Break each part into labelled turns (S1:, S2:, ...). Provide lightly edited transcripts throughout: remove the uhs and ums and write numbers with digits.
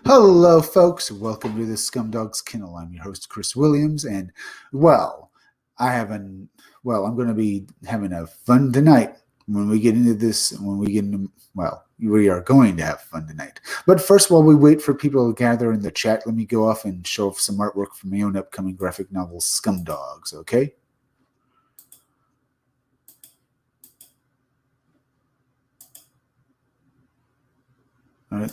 S1: Hello, folks. Welcome to the Scumdogs Kennel. I'm your host, Chris Williams, and well, I haven't. Well, I'm going to be having a fun tonight when we get into this. When we get into, we are going to have fun tonight. But first, while we wait for people to gather in the chat, let me go off and show off some artwork from my own upcoming graphic novel, Scumdogs. Okay. All right.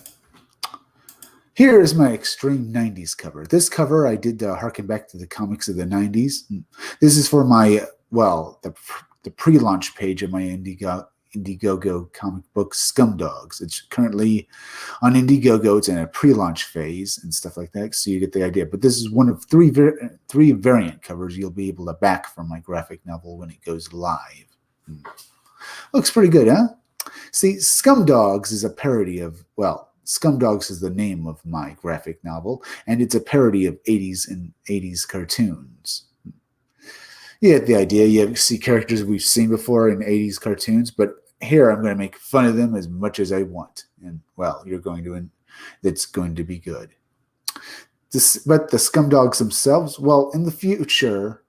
S1: Here is my extreme 90s cover. This cover I did harken back to the comics of the 90s. This is for my, the pre-launch page of my Indiegogo comic book, Scumdogs. It's currently on Indiegogo. It's in a pre-launch phase and stuff like that, so you get the idea. But this is one of three variant covers you'll be able to back from my graphic novel when it goes live. Looks pretty good, huh? See, Scumdogs is a parody of, Scumdogs is the name of my graphic novel, and it's a parody of 80s cartoons. You get the idea. You see characters we've seen before in 80s cartoons, but here I'm going to make fun of them as much as I want. And, that's going to be good. But the Scumdogs themselves, in the future,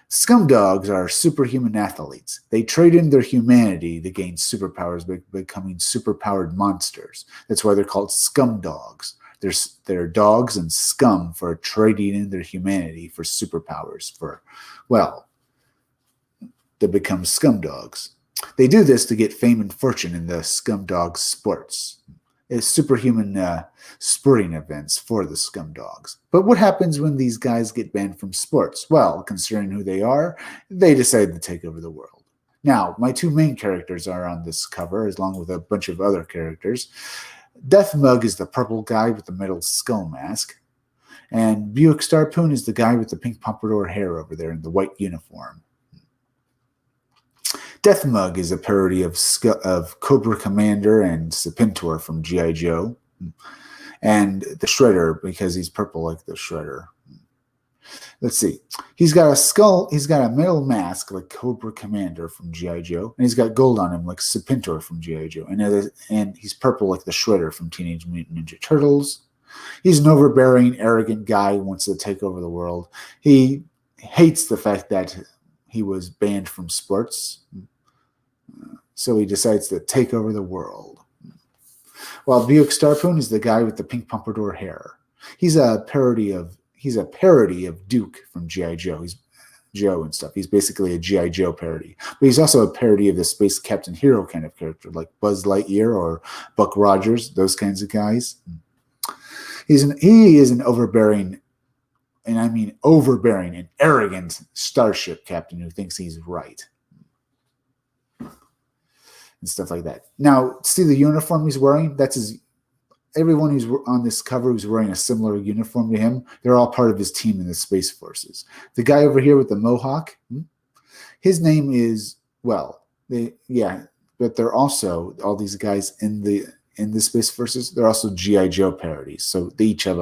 S1: Scumdogs are superhuman athletes. They trade in their humanity to gain superpowers by becoming superpowered monsters. That's why they're called Scumdogs. They're dogs and scum for trading in their humanity for superpowers to become Scumdogs. They do this to get fame and fortune in the Scumdog sports. It's superhuman sporting events for the Scumdogs. But what happens when these guys get banned from sports? Well, considering who they are, they decide to take over the world. Now, my two main characters are on this cover, along with a bunch of other characters. Death Mug is the purple guy with the metal skull mask, and Buick Starpoon is the guy with the pink pompadour hair over there in the white uniform. Death Mug is a parody of Cobra Commander and Serpentor from G.I. Joe, and the Shredder because he's purple like the Shredder. Let's see. He's got a metal mask like Cobra Commander from G.I. Joe, and he's got gold on him like Serpentor from G.I. Joe, and he's purple like the Shredder from Teenage Mutant Ninja Turtles. He's an overbearing, arrogant guy who wants to take over the world. He hates the fact that he was banned from sports, so he decides to take over the world. While Buick Starpoon is the guy with the pink pompadour hair. He's a parody of Duke from G.I. Joe. He's Joe and stuff. He's basically a G.I. Joe parody. But he's also a parody of the Space Captain Hero kind of character, like Buzz Lightyear or Buck Rogers, those kinds of guys. He is an overbearing, and I mean overbearing and arrogant starship captain who thinks he's right. And stuff like that. Now, see the uniform he's wearing? Everyone who's on this cover who's wearing a similar uniform to him, they're all part of his team in the Space Forces. The guy over here with the mohawk, his name is, but they're also, all these guys in the Space Forces, they're also G.I. Joe parodies, so they each have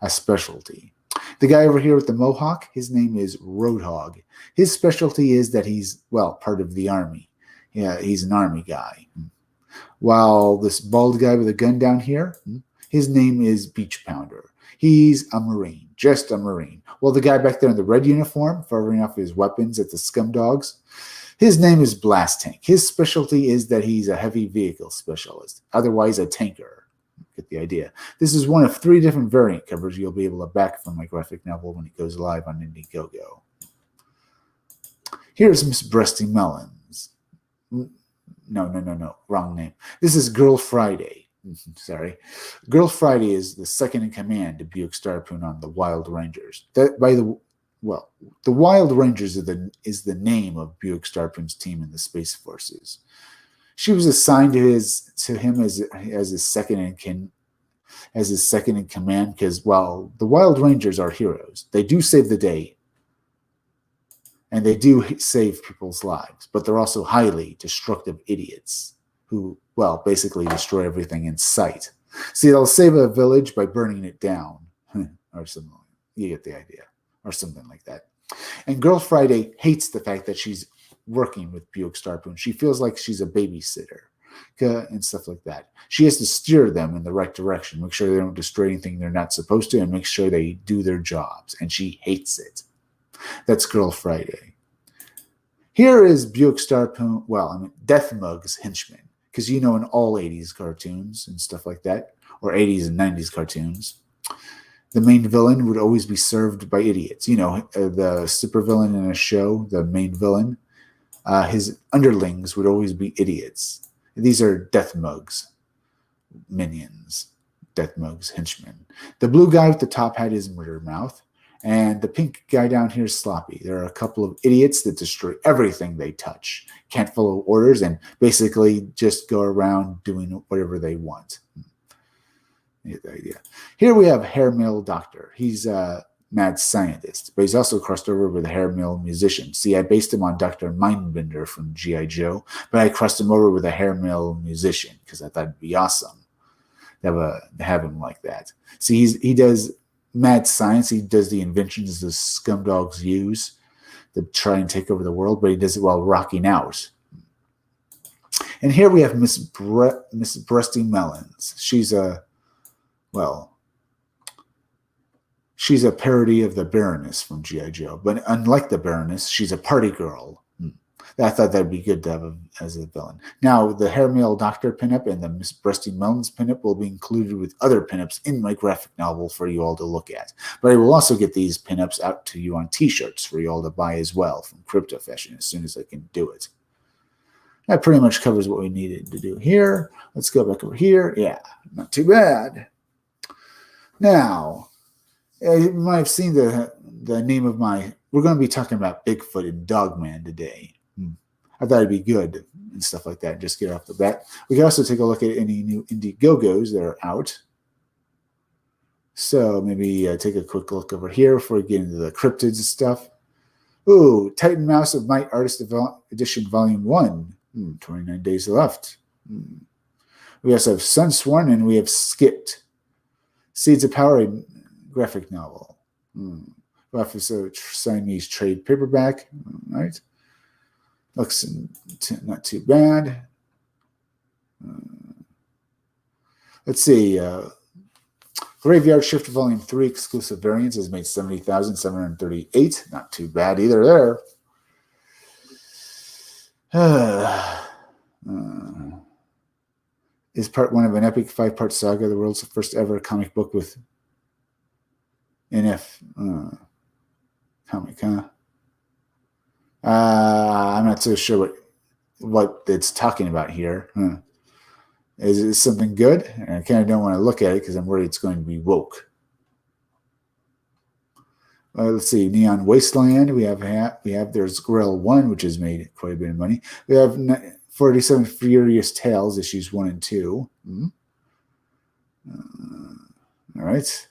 S1: a specialty. The guy over here with the mohawk, his name is Roadhog. His specialty is that he's, part of the Army. Yeah, he's an Army guy. While this bald guy with a gun down here, his name is Beach Pounder. He's a Marine, just a Marine. Well, the guy back there in the red uniform, firing off his weapons at the Scumdogs, his name is Blast Tank. His specialty is that he's a heavy vehicle specialist, otherwise a tanker. Get the idea. This is one of 3 different variant covers you'll be able to back from my graphic novel when it goes live on Indiegogo. Here's Miss Breasty Melons. No, wrong name. This is Girl Friday. Sorry. Girl Friday is the second in command to Buick Starpoon on the Wild Rangers. The Wild Rangers is the name of Buick Starpoon's team in the Space Forces. She was assigned to him as his second in command because, the Wild Rangers are heroes. They do save the day, and they do save people's lives, but they're also highly destructive idiots who, basically destroy everything in sight. See, they'll save a village by burning it down, or something. You get the idea, or something like that. And Girl Friday hates the fact that she's working with Buick Starpoon. She feels like she's a babysitter. and stuff like that. She has to steer them in the right direction, make sure they don't destroy anything they're not supposed to, and make sure they do their jobs. And she hates it. That's Girl Friday. Here is Buick Death Mug's henchman. Because in all 80s cartoons and stuff like that, or 80s and 90s cartoons, the main villain would always be served by idiots. The supervillain in a show, the main villain, his underlings would always be idiots. These are Death Mug's minions, Death Mug's henchmen. The blue guy with the top hat is Murder Mouth, and the pink guy down here is Sloppy. There are a couple of idiots that destroy everything they touch, can't follow orders, and basically just go around doing whatever they want. You get the idea. Here we have Hair Mill Doctor. He's a mad scientist, but he's also crossed over with a hair mill musician. See, I based him on Dr. Mindbender from G.I. Joe, but I crossed him over with a hair mill musician because I thought it'd be awesome to have him like that. See, he does mad science. He does the inventions the scumdogs use to try and take over the world, but he does it while rocking out. And here we have Miss Breasty Melons. She's a parody of the Baroness from G.I. Joe. But unlike the Baroness, she's a party girl. I thought that'd be good to have as a villain. Now, the Hair Mail Doctor pinup and the Miss Breasty Melons pinup will be included with other pinups in my graphic novel for you all to look at. But I will also get these pinups out to you on T-shirts for you all to buy as well from Crypto Fashion as soon as I can do it. That pretty much covers what we needed to do here. Let's go back over here. Yeah, not too bad. Now, you might have seen the name of we're going to be talking about Bigfoot and Dogman today. I thought it'd be good and stuff like that. Just get off the bat. We can also take a look at any new Indiegogos that are out. So maybe take a quick look over here before we get into the cryptids and stuff. Ooh, Titan Mouse of Might Artist Edition Volume 1. 29 days left. We also have Sunsworn and we have Skipped. Seeds of Power, a graphic novel. Office of Siamese trade paperback. All right. Looks not too bad. Let's see. Graveyard Shift Volume 3 exclusive variants has made 70,738. Not too bad either there. Is part 1 of an epic 5-part saga, the world's first ever comic book with NF comic, huh? I'm not so sure what it's talking about here. Is it something good? And I kind of don't want to look at it because I'm worried it's going to be woke. Let's see, Neon Wasteland. We have there's Grill 1, which has made quite a bit of money. We have 47 Furious Tales, issues 1 and 2. All right.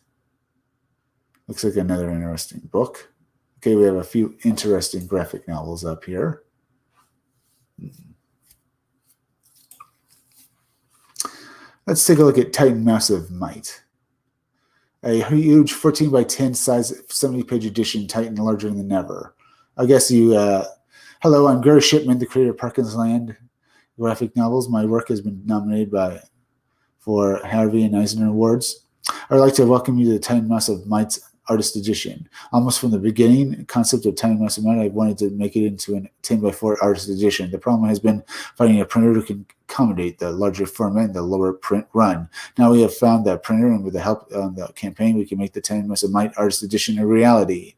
S1: Looks like another interesting book. Okay, we have a few interesting graphic novels up here. Let's take a look at Titan Mouse of Might. A huge 14 by 10 size 70-page edition, Titan larger than ever. I guess hello, I'm Gary Shipman, the creator of Parkins Land graphic novels. My work has been nominated for Harvey and Eisner Awards. I would like to welcome you to the Titan Mouse of Might's Artist Edition. Almost from the beginning, the concept of Titan Mouse of Might, I wanted to make it into an 10x4 Artist Edition. The problem has been finding a printer who can accommodate the larger format and the lower print run. Now we have found that printer, and with the help of the campaign, we can make the Titan Mouse of Might Artist Edition a reality.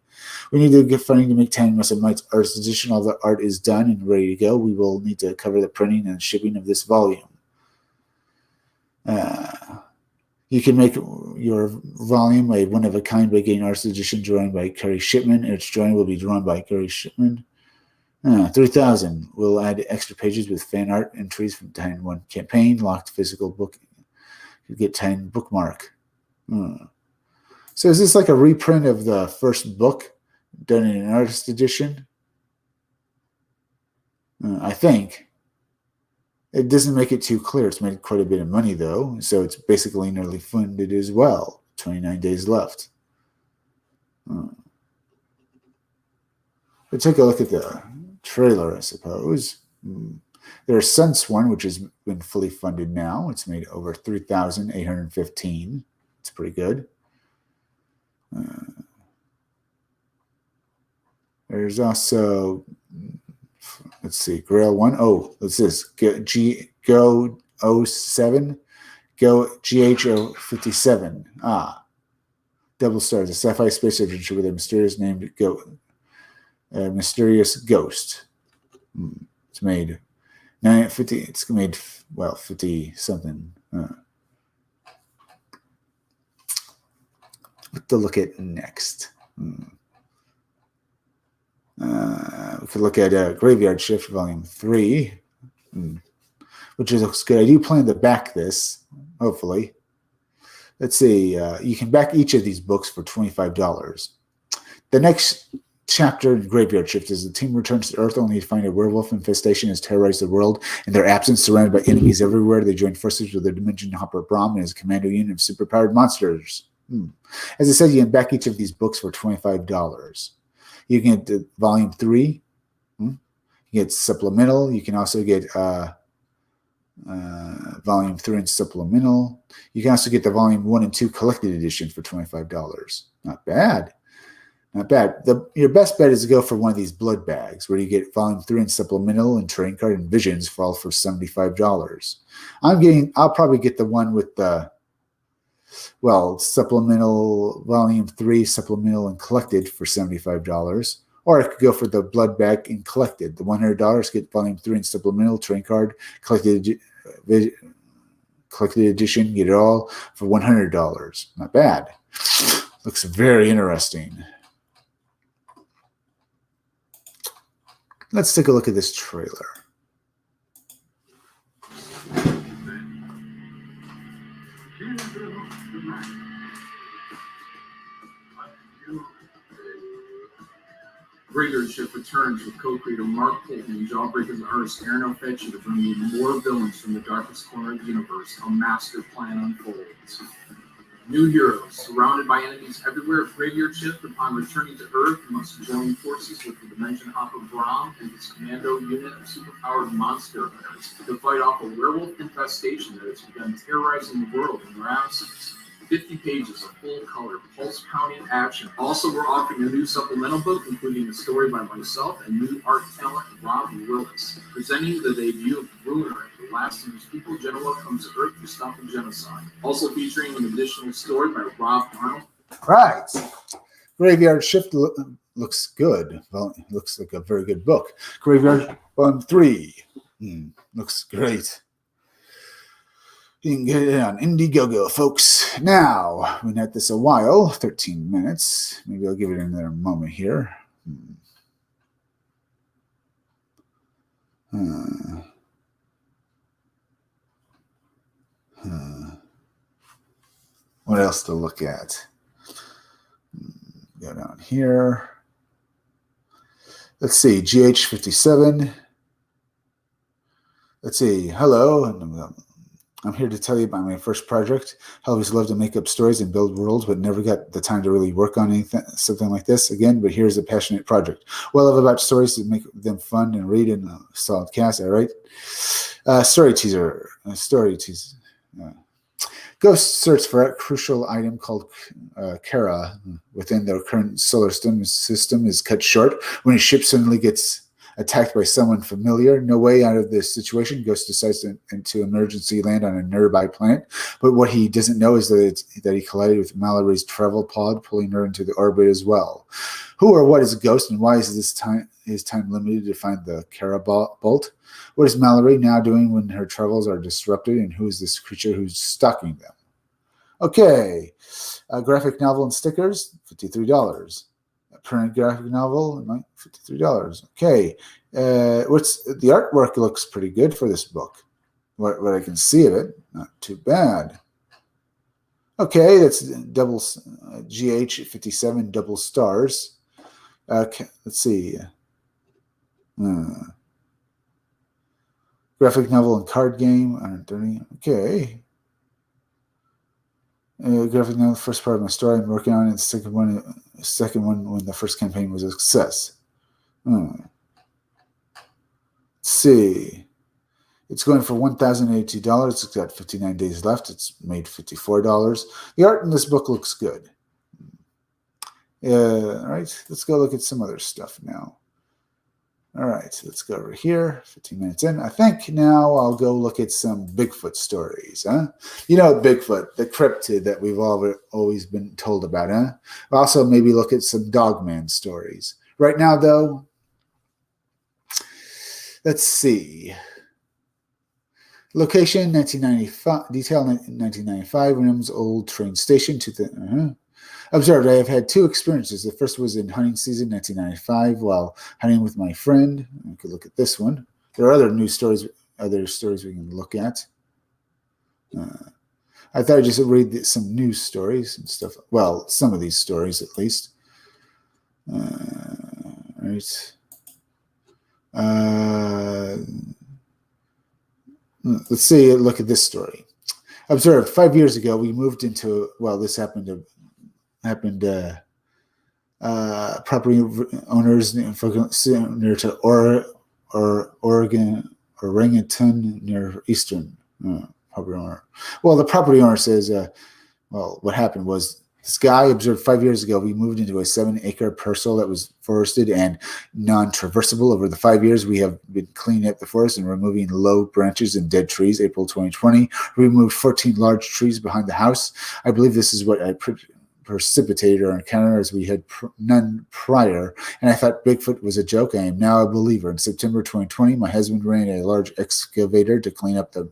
S1: We need to get funding to make Titan Mouse of Might's Artist Edition. All the art is done and ready to go. We will need to cover the printing and shipping of this volume. You can make your volume a one-of-a-kind by getting Artist Edition drawn by Gary Shipman. Its drawing will be drawn by Gary Shipman. 3,000. We'll add extra pages with fan art entries from Titan 1 campaign. Locked physical book. You get Titan bookmark. So is this like a reprint of the first book done in an Artist Edition? I think. It doesn't make it too clear. It's made quite a bit of money, though, so it's basically nearly funded as well. 29 days left. Let's take a look at the trailer, I suppose. There's Sense one, which has been fully funded now. It's made over 3,815. It's pretty good. There's also, let's see, Grail 1. Oh, what's this? Go 07? Go GH 57. Double Stars, a sci-fi space adventure with a mysterious mysterious ghost. It's made 950. It's made 50 something. What to look at next? We could look at Graveyard Shift Volume 3, which looks good. I do plan to back this, hopefully. Let's see. You can back each of these books for $25. The next chapter in Graveyard Shift is the team returns to Earth only to find a werewolf infestation has terrorized the world. In their absence, surrounded by enemies everywhere, they join forces with the Dimension Hopper Brahm and his commando unit of superpowered monsters. As I said, you can back each of these books for $25. You can get Volume 3. You get supplemental. You can also get Volume 3 and supplemental. You can also get the Volume 1 and 2 collected edition for $25. Not bad. Not bad. Your best bet is to go for one of these blood bags where you get Volume 3 and supplemental and terrain card and visions for all for $75. I'll probably get the one with the supplemental Volume 3, supplemental and collected for $75. Or I could go for the blood bag and collected. The $100 get Volume 3 and supplemental, train card, collected edition, get it all for $100. Not bad. Looks very interesting. Let's take a look at this trailer.
S2: Graveyard Shift returns with co-creator Mark Polton and Jawbreaker's artist Aaron O'Fetcher to bring you more villains from the darkest corner of the universe. A master plan unfolds. New heroes, surrounded by enemies everywhere at Graveyard Shift, upon returning to Earth, must join forces with the Dimension Hopper Brahm and his commando unit of superpowered monster hunters to fight off a werewolf infestation that has begun terrorizing the world in their absence. 50 pages of full-color, pulse-pounding action. Also, we're offering a new supplemental book, including a story by myself and new art talent Rob Willis, presenting the debut of Ruiner, the last of whose people, Genoa, comes to Earth to stop the genocide. Also featuring an additional story by Rob Arnold.
S1: Right. Graveyard Shift looks good. Well, it looks like a very good book. Graveyard Volume 3. Looks great. You can get it on Indiegogo, folks. Now, we've been at this a while, 13 minutes. Maybe I'll give it another moment here. What else to look at? Go down here. Let's see, GH57. Let's see, hello. I'm here to tell you about my first project. I always loved to make up stories and build worlds, but never got the time to really work on something like this again. But here's a passionate project. Well, I love about stories to make them fun and read in a solid cast. All right. Story teaser. Ghost search for a crucial item called Kara within their current solar system is cut short when his ship suddenly gets attacked by someone familiar. No way out of this situation. Ghost decides to emergency land on a nearby planet. But what he doesn't know is that he collided with Mallory's travel pod, pulling her into the orbit as well. Who or what is Ghost, and why is his time limited to find the Kara bolt? What is Mallory now doing when her travels are disrupted, and who is this creature who's stalking them? Okay. Graphic novel and stickers, $53. Printed graphic novel, $53. Okay, what's the artwork? Looks pretty good for this book. What I can see of it, not too bad. Okay, that's double GH57 double stars. Okay, let's see. Graphic novel and card game, 130. Okay. Graphic novel, first part of my story I'm working on, and the second one when the first campaign was a success. Let's see. It's going for $1,082. It's got 59 days left. It's made $54. The art in this book looks good. All right, let's go look at some other stuff now. All right, let's go over here. 15 minutes in. I think now I'll go look at some Bigfoot stories, huh? You know, Bigfoot, the cryptid that we've always been told about, huh? Also, maybe look at some Dogman stories. Right now, though, let's see. Location, 1995. Detail, 1995. Williams Old Train Station. Observed, I have had two experiences. The first was in hunting season, 1995, while hunting with my friend. We could look at this one. There are other stories we can look at. I thought I'd just read some news stories and stuff. Well, some of these stories, at least. Right. Let's see. Look at this story. Observed, 5 years ago, we moved into. Well, this happened. Property owners near to Oregon near Eastern property owner. Well, the property owner says, what happened was this guy observed 5 years ago, we moved into a 7-acre parcel that was forested and non-traversable. Over the 5 years, we have been cleaning up the forest and removing low branches and dead trees. April 2020, we removed 14 large trees behind the house. I believe this is what I precipitated our encounter, as we had none prior, and I thought Bigfoot was a joke. I am now a believer. In September 2020, my husband ran a large excavator to clean up the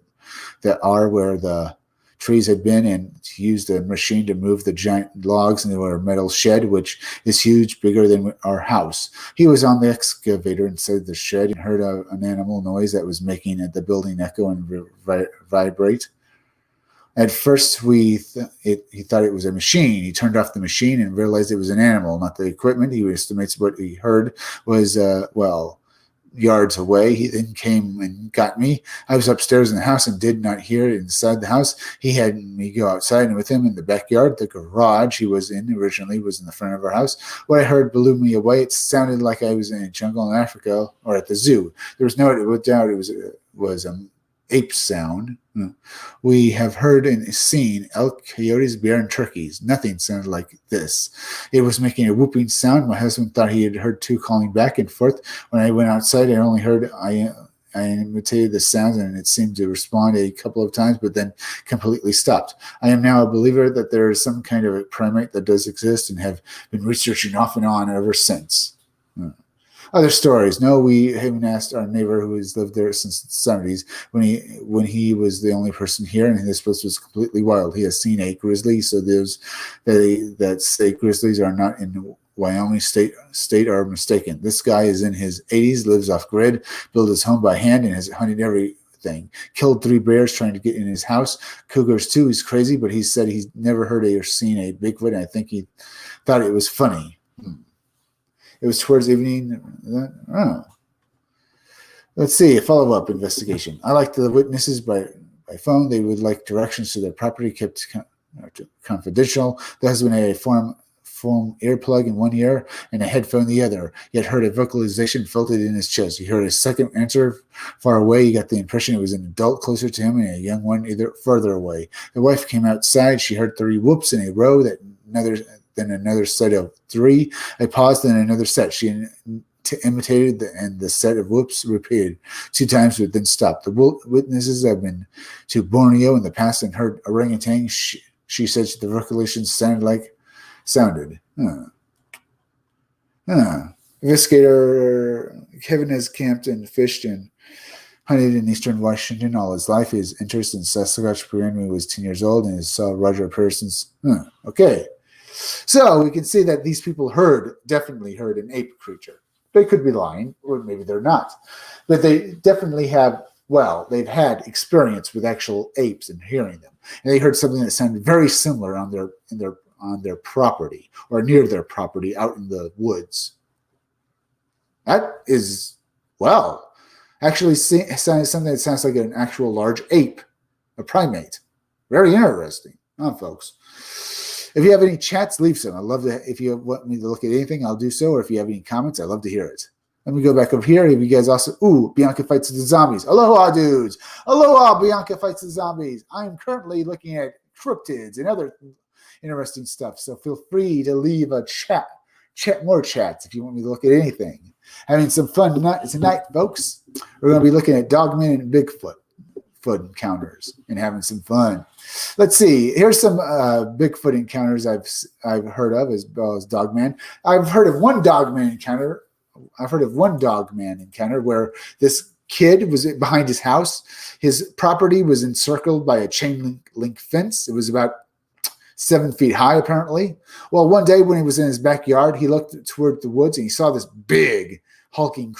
S1: R where the trees had been, and used a machine to move the giant logs into our metal shed, which is huge, bigger than our house. He was on the excavator inside the shed and heard an animal noise that was making the building echo and vibrate. At first, he thought it was a machine. He turned off the machine and realized it was an animal, not the equipment. He estimates what he heard was, yards away. He then came and got me. I was upstairs in the house and did not hear it inside the house. He had me go outside, and with him in the backyard. The garage he was in originally was in the front of our house. What I heard blew me away. It sounded like I was in a jungle in Africa or at the zoo. There was no doubt it was an ape sound. We have heard and seen elk, coyotes, bear, and turkeys. Nothing sounded like this. It was making a whooping sound. My husband thought he had heard two calling back and forth. When I went outside, I only heard I imitated the sounds, and it seemed to respond a couple of times, but then completely stopped. I am now a believer that there is some kind of a primate that does exist, and have been researching off and on ever since. Other stories. No, we haven't asked our neighbor who has lived there since the 70s when he was the only person here, and this place was completely wild. He has seen a grizzly, so those that say grizzlies are not in Wyoming state are mistaken. This guy is in his 80s, lives off grid, built his home by hand, and has hunted everything. Killed 3 bears trying to get in his house. Cougars too. He's crazy, but he said he's never heard or seen a Bigfoot, and I think he thought it was funny. It was towards evening. Let's see, a follow-up investigation. I like the witnesses by phone. They would like directions to their property kept confidential. The husband had a foam earplug in one ear and a headphone in the other, yet heard a vocalization felt it in his chest. He heard a second answer far away. He got the impression it was an adult closer to him and a young one either further away. The wife came outside. She heard 3 whoops in a row, then another set of 3. I paused, then another set. She imitated and the set of whoops repeated 2 times, but then stopped. The witnesses have been to Borneo in the past and heard orangutan. She said the vocalization sounded. Investigator Kevin has camped and fished and hunted in eastern Washington all his life. His interest in Sasquatch began when he was 10 years old, and he saw Roger Pearson's. Okay. So we can see that these people definitely heard an ape creature. They could be lying, or maybe they're not. But they definitely have, they've had experience with actual apes and hearing them. And they heard something that sounded very similar on their property or near their property out in the woods. That is, actually something that sounds like an actual large ape, a primate. Very interesting, huh, folks? If you have any chats, leave some. I'd love to. If you want me to look at anything, I'll do so. Or if you have any comments, I'd love to hear it. Let me go back over here. You guys also, Bianca fights the zombies. Aloha, dudes. Aloha, Bianca fights the zombies. I am currently looking at cryptids and other interesting stuff. So feel free to leave a chat more chats if you want me to look at anything. Having some fun tonight, folks. We're going to be looking at Dogman and Bigfoot encounters and having some fun. Let's see. Here's some Bigfoot encounters I've heard of, as well as Dogman. I've heard of one Dogman encounter. Where this kid was behind his house. His property was encircled by a chain link fence. It was about 7 feet high, apparently. Well, one day when he was in his backyard, he looked toward the woods and he saw this big, hulking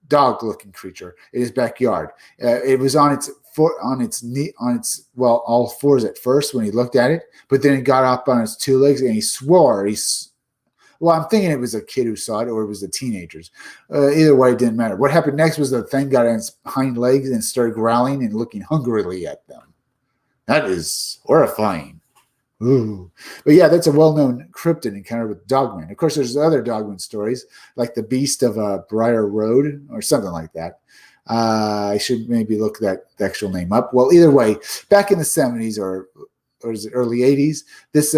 S1: dog-looking creature in his backyard. It was on its all fours at first when he looked at it, but then it got up on its 2 legs and he swore. I'm thinking it was a kid who saw it or it was the teenagers. Either way, it didn't matter. What happened next was the thing got on its hind legs and started growling and looking hungrily at them. That is horrifying. Ooh. But yeah, that's a well-known cryptid encounter with Dogman. Of course, there's other Dogman stories, like the Beast of Briar Road or something like that. I should maybe look that the actual name up. Well, either way, back in the 70s or is it early 80s, this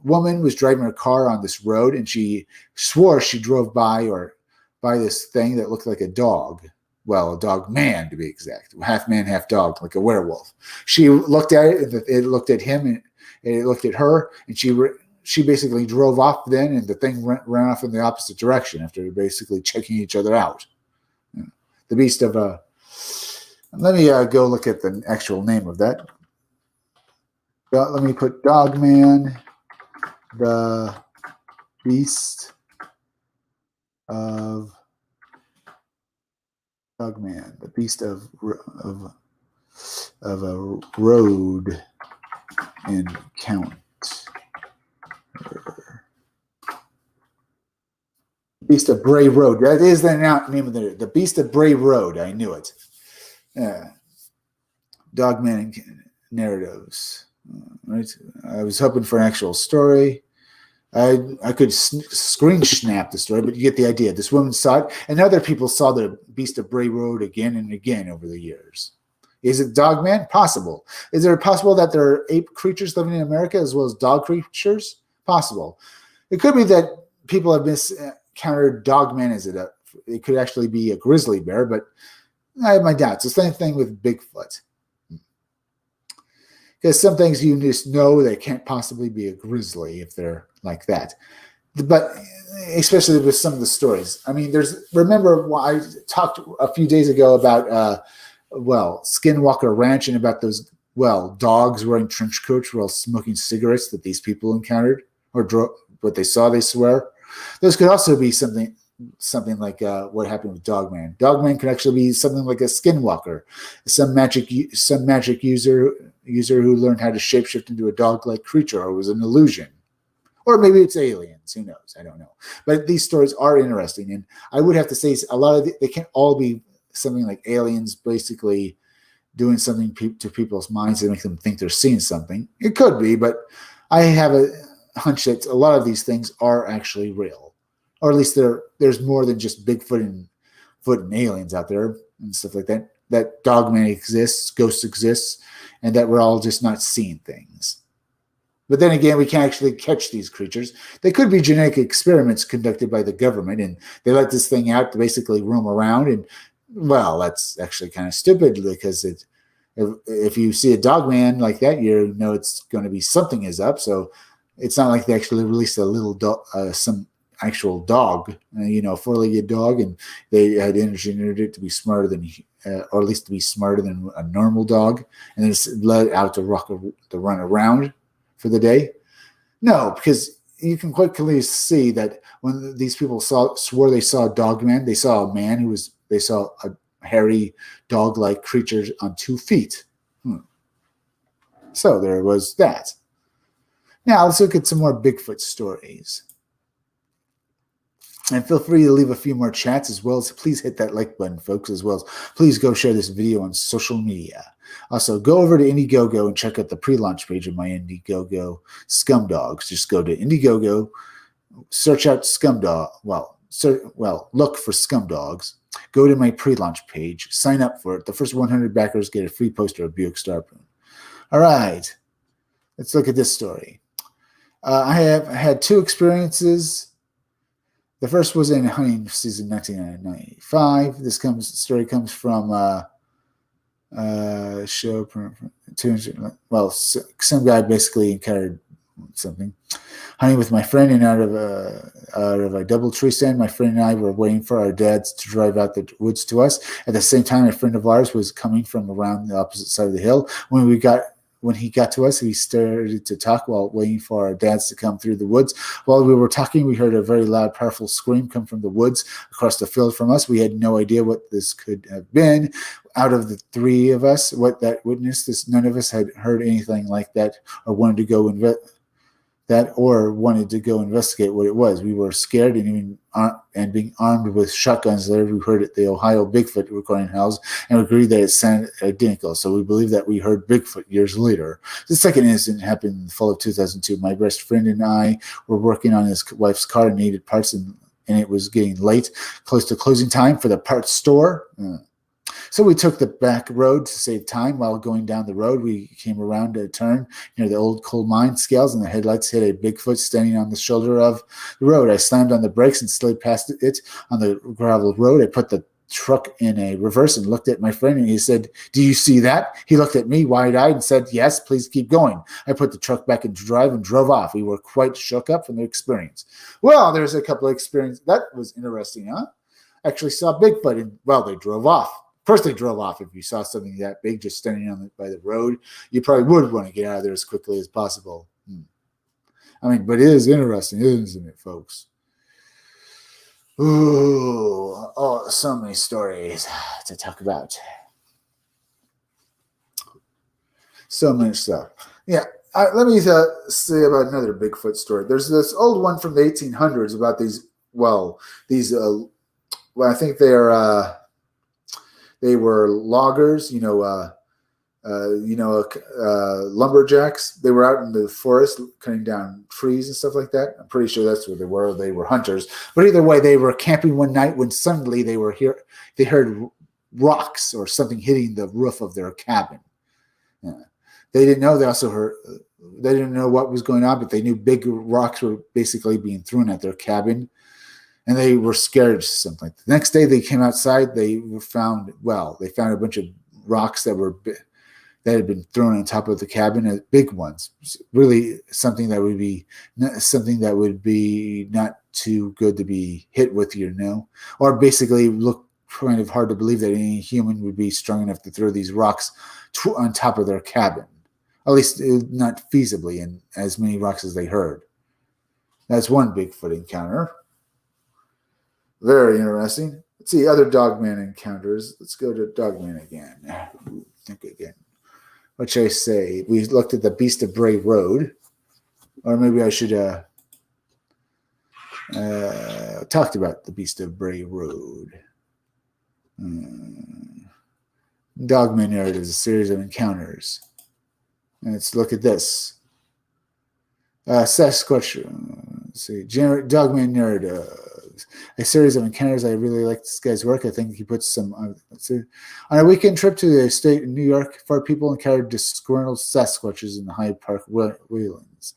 S1: woman was driving her car on this road, and she swore she drove by this thing that looked like a dog. Well, a dog man, to be exact. Half man, half dog, like a werewolf. She looked at it, and it looked at him, and it looked at her, and she basically drove off then, and the thing ran off in the opposite direction after basically checking each other out. The Beast of... let me go look at the actual name of that. Let me put Dogman, the Beast of Dogman, the Beast of a Road Encounter. Beast of Bray Road. That is the name of the Beast of Bray Road. I knew it. Dogman narratives. Right. I was hoping for an actual story. I could screen snap the story, but you get the idea. This woman saw it, and other people saw the Beast of Bray Road again and again over the years. Is it Dogman? Possible. Is it possible that there are ape creatures living in America as well as dog creatures? Possible. It could be that people have encountered Dogman as it could actually be a grizzly bear, but I have my doubts. The same thing with Bigfoot. Because some things you just know they can't possibly be a grizzly if they're like that. But especially with some of the stories. I mean, remember I talked a few days ago about, Skinwalker Ranch and about those, dogs wearing trench coats while smoking cigarettes that these people encountered or what they saw, they swear. Those could also be something like what happened with Dogman. Dogman could actually be something like a skinwalker, some magic user who learned how to shapeshift into a dog-like creature, or was an illusion. Or maybe it's aliens. Who knows? I don't know. But these stories are interesting, and I would have to say a lot of they can't all be something like aliens basically doing something to people's minds to make them think they're seeing something. It could be, but I have a hunch that a lot of these things are actually real. Or at least there's more than just Bigfoot and aliens out there and stuff like that. That Dogman exists, ghosts exist, and that we're all just not seeing things. But then again, we can't actually catch these creatures. They could be genetic experiments conducted by the government, and they let this thing out to basically roam around. And, that's actually kind of stupid because if you see a Dogman like that, you know it's going to be something is up. So it's not like they actually released a little some actual dog, a four-legged dog, and they had engineered it to be smarter than, or at least to be smarter than a normal dog, and then it's let it out to run around for the day. No, because you can quite clearly see that when these people swore they saw a Dogman, they saw a man they saw a hairy dog-like creature on 2 feet. So there was that. Now let's look at some more Bigfoot stories. And feel free to leave a few more chats, as well as please hit that like button, folks, as well as please go share this video on social media. Also, go over to Indiegogo and check out the pre-launch page of my Indiegogo Scumdogs. Just go to Indiegogo, search out Scumdog. look for Scum Dogs. Go to my pre-launch page, sign up for it. The first 100 backers get a free poster of Buick Starpoon. All right, let's look at this story. I have had two experiences. The first was in hunting season 1995. This story comes from show. Some guy basically encountered something. Hunting with my friend, and out of a double tree stand, my friend and I were waiting for our dads to drive out the woods to us. At the same time, a friend of ours was coming from around the opposite side of the hill. When he got to us, we started to talk while waiting for our dads to come through the woods. While we were talking, we heard a very loud, powerful scream come from the woods across the field from us. We had no idea what this could have been. Out of the three of us, what that witnessed this, none of us had heard anything like that or wanted to go investigate what it was. We were scared and being armed with shotguns there. We heard it, the Ohio Bigfoot recording house, and we agreed that it sounded identical. So we believe that we heard Bigfoot years later. The second incident happened in the fall of 2002. My best friend and I were working on his wife's car and needed parts, and it was getting late, close to closing time for the parts store. So we took the back road to save time. While going down the road, we came around a turn near the old coal mine scales, and the headlights hit a Bigfoot standing on the shoulder of the road. I slammed on the brakes and slid past it on the gravel road. I put the truck in a reverse and looked at my friend, and he said, "Do you see that?" He looked at me wide-eyed and said, "Yes, please keep going." I put the truck back into drive and drove off. We were quite shook up from the experience. Well, there's a couple of experiences. That was interesting, huh? Actually saw Bigfoot, and, they drove off. Of course they drove off. If you saw something that big just standing by the road, you probably would want to get out of there as quickly as possible. But it is interesting, isn't it, folks? Ooh, so many stories to talk about. So much stuff. Yeah, let me say about another Bigfoot story. There's this old one from the 1800s about these. I think they were loggers, lumberjacks. They were out in the forest cutting down trees and stuff like that. I'm pretty sure that's where they were. They were hunters. But either way, they were camping one night when suddenly they heard rocks or something hitting the roof of their cabin. They didn't know. They didn't know what was going on, but they knew big rocks were basically being thrown at their cabin. And they were scared of something. The next day they came outside. They found a bunch of rocks that had been thrown on top of the cabin, big ones. Really something that would be not too good to be hit with, or basically look kind of hard to believe that any human would be strong enough to throw these rocks on top of their cabin. At least not feasibly, and as many rocks as they heard. That's one Bigfoot encounter. Very interesting. Let's see other Dogman encounters. Let's go to Dogman again. Think again. What should I say? We looked at the Beast of Bray Road. Or maybe I should talked about the Beast of Bray Road. Dogman Nerd is a series of encounters. And let's look at this. Sasquatch. Let's see. Dogman Nerd. A series of encounters. I really like this guy's work. I think he puts some. On a weekend trip to the state in New York, 4 people encountered disgruntled Sasquatches in the Hyde Park Wheellands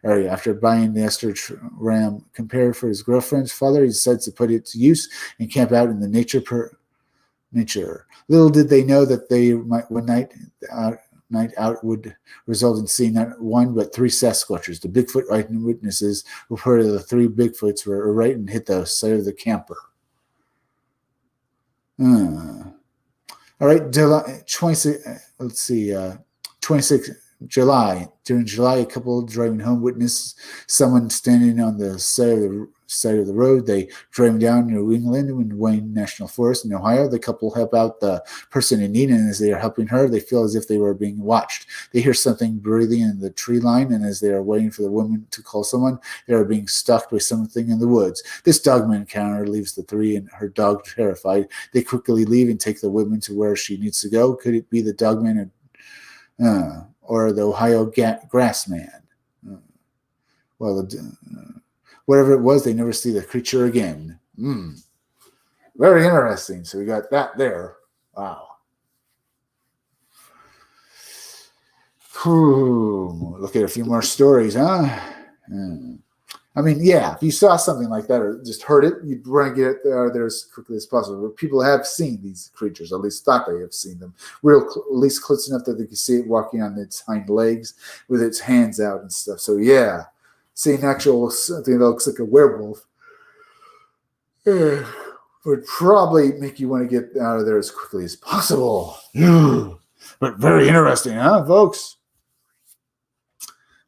S1: area. After buying the Esther Ram compare for his girlfriend's father, he decides to put it to use and camp out in the nature. Little did they know that they might one night out would result in seeing not one but 3 Sasquatches. The Bigfoot eyewitnesses reported the 3 Bigfoots were right and hit the side of the camper. All right, July 26. Let's see. 26 July. During July, a couple driving home witnessed someone standing on the side of the road. They drove down New England in Wayne National Forest in Ohio. The couple help out the person in need, and as they are helping her, they feel as if they were being watched. They hear something breathing in the tree line, and as they are waiting for the woman to call someone, they are being stalked by something in the woods. This Dogman encounter leaves the 3 and her dog terrified. They quickly leave and take the woman to where she needs to go. Could it be the Dogman or the Ohio Grassman? Whatever it was, they never see the creature again. Very interesting. So we got that there. Wow. Whew. Look at a few more stories, huh? I mean, yeah, if you saw something like that or just heard it, you'd want to get it there as quickly as possible. But people have seen these creatures, at least thought they have seen them, at least close enough that they can see it walking on its hind legs with its hands out and stuff. So, yeah, seeing actual something that looks like a werewolf would probably make you want to get out of there as quickly as possible. But very interesting, huh, folks?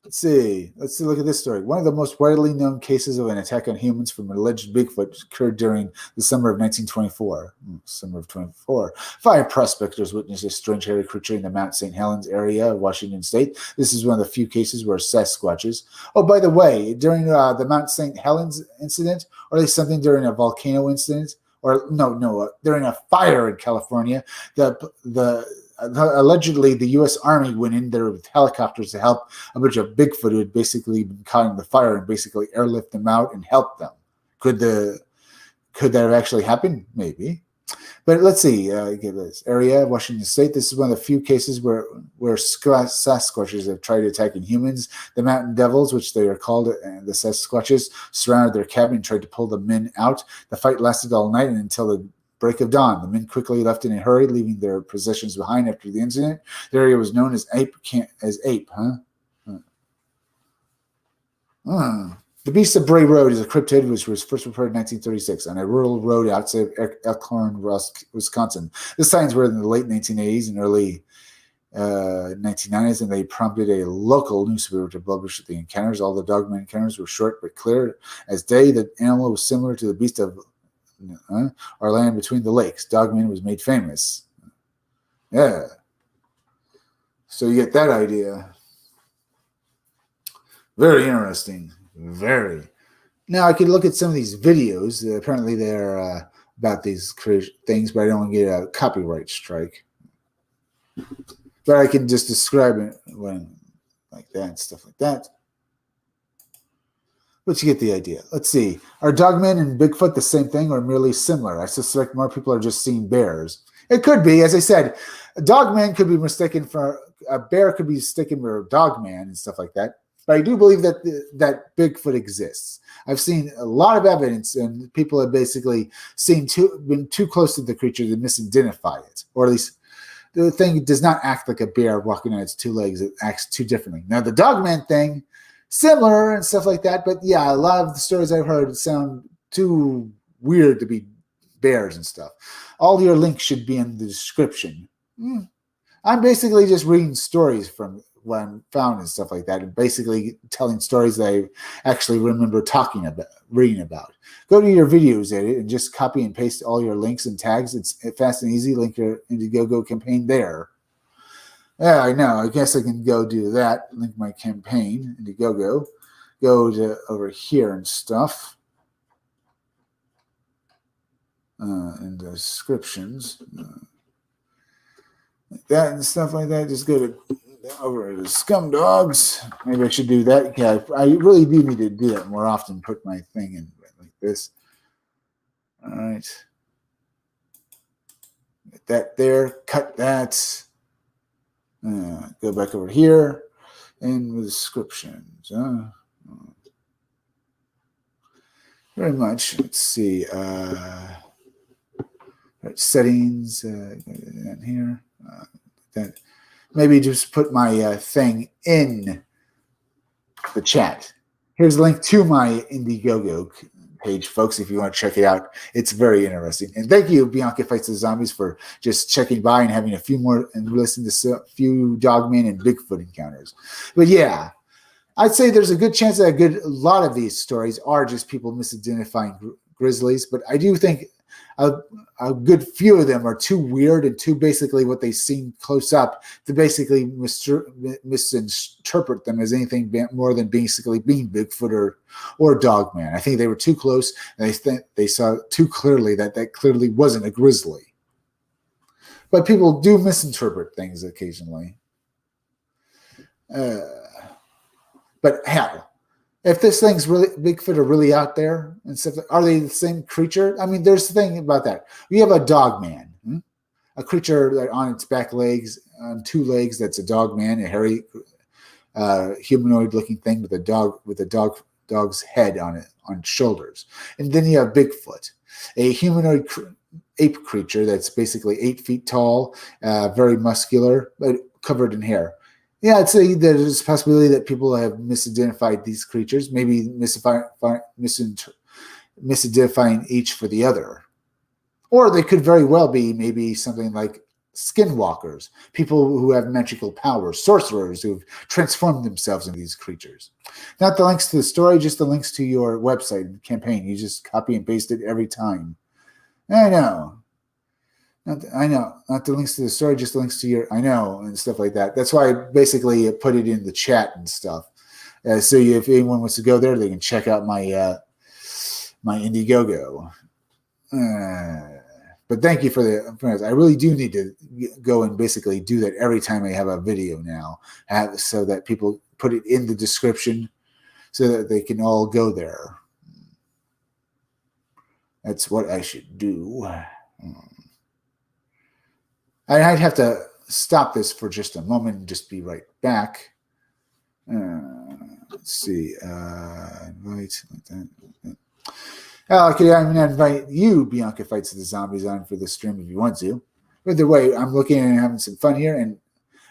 S1: Let's see. Let's look at this story. One of the most widely known cases of an attack on humans from an alleged Bigfoot occurred during the summer of 1924. Summer of 24. 5 prospectors witnessed a strange hairy creature in the Mount St. Helens area of Washington State. This is one of the few cases where Sasquatches. Oh, by the way, during the Mount St. Helens incident, or at least something during a volcano incident, or during a fire in California, allegedly the U.S. Army went in there with helicopters to help a bunch of Bigfoot who had basically been caught in the fire and basically airlift them out and help them. Could that have actually happened? Maybe. But let's see. Give this area, Washington State. This is one of the few cases where Sasquatches have tried attacking humans. The Mountain Devils, which they are called, and the Sasquatches surrounded their cabin and tried to pull the men out. The fight lasted all night and until the break of dawn. The men quickly left in a hurry, leaving their possessions behind after the incident. The area was known as Ape. The Beast of Bray Road is a cryptid which was first reported in 1936 on a rural road outside of Elkhorn, Wisconsin. The signs were in the late 1980s and early 1990s, and they prompted a local newspaper to publish the encounters. All the Dogman encounters were short but clear as day. The animal was similar to the Beast of our land between the lakes. Dogman was made famous. Yeah. So you get that idea. Very interesting. Very. Now I could look at some of these videos. Apparently they're about these things, but I don't want to get a copyright strike. But I can just describe it like that, stuff like that. But you get the idea. Let's see. Are Dogman and Bigfoot the same thing or merely similar? I suspect more people are just seeing bears. It could be. As I said, a Dogman could be mistaken for a bear, could be mistaken for a Dogman and stuff like that. But I do believe that Bigfoot exists. I've seen a lot of evidence, and people have basically been too close to the creature to misidentify it, or at least the thing does not act like a bear walking on its 2 legs. It acts too differently. Now, the Dogman thing, similar and stuff like that, but yeah, a lot of the stories I've heard sound too weird to be bears and stuff. All your links should be in the description. I'm basically just reading stories from what I'm found and stuff like that, and basically telling stories that I actually remember reading about. Go to your videos edit and just copy and paste all your links and tags. It's fast and easy. Link your Indiegogo campaign there. Yeah, I know. I guess I can go do that. Link my campaign, Indiegogo. Go to over here and stuff. In the descriptions. Like that and stuff like that. Just go to over to Scum Dogs. Maybe I should do that. Yeah, I really do need to do that more often. Put my thing in like this. All right. Get that there. Cut that. Go back over here and the descriptions. Very much. Let's see. Settings. Down here. That. Maybe just put my thing in the chat. Here's a link to my Indiegogo page, folks, if you want to check it out. It's very interesting. And thank you, Bianca Fights the Zombies, for just checking by and having a few more and listening to a few Dogman and Bigfoot encounters. But yeah, I'd say there's a good chance that a lot of these stories are just people misidentifying grizzlies. But I do think a good few of them are too weird and too basically what they seem close up to basically misinterpret them as anything more than basically being Bigfoot or Dogman. I think they were too close, and they saw too clearly that clearly wasn't a grizzly. But people do misinterpret things occasionally. But hell, if this thing's really Bigfoot are really out there and stuff, are they the same creature? I mean, there's the thing about that. We have a Dogman, a creature that on its back legs, on two legs, that's a Dogman, a hairy humanoid-looking thing with a dog's head on it, on its shoulders. And then you have Bigfoot, a humanoid ape creature that's basically 8 feet tall, very muscular, but covered in hair. Yeah, I'd say there's a possibility that people have misidentified these creatures, maybe misidentifying each for the other. Or they could very well be maybe something like skinwalkers, people who have magical powers, sorcerers who've transformed themselves into these creatures. Not the links to the story, just the links to your website and campaign. You just copy and paste it every time. I know. Not the links to the story, just the links to your, and stuff like that. That's why I basically put it in the chat and stuff. So if anyone wants to go there, they can check out my my Indiegogo. But thank you for the. I really do need to go and basically do that every time I have a video now, so that people put it in the description, so that they can all go there. That's what I should do. I'd have to stop this for just a moment and just be right back. Let's see. Invite. I could invite you, Bianca Fights the Zombies, on for the stream if you want to. Either way, I'm looking and having some fun here, and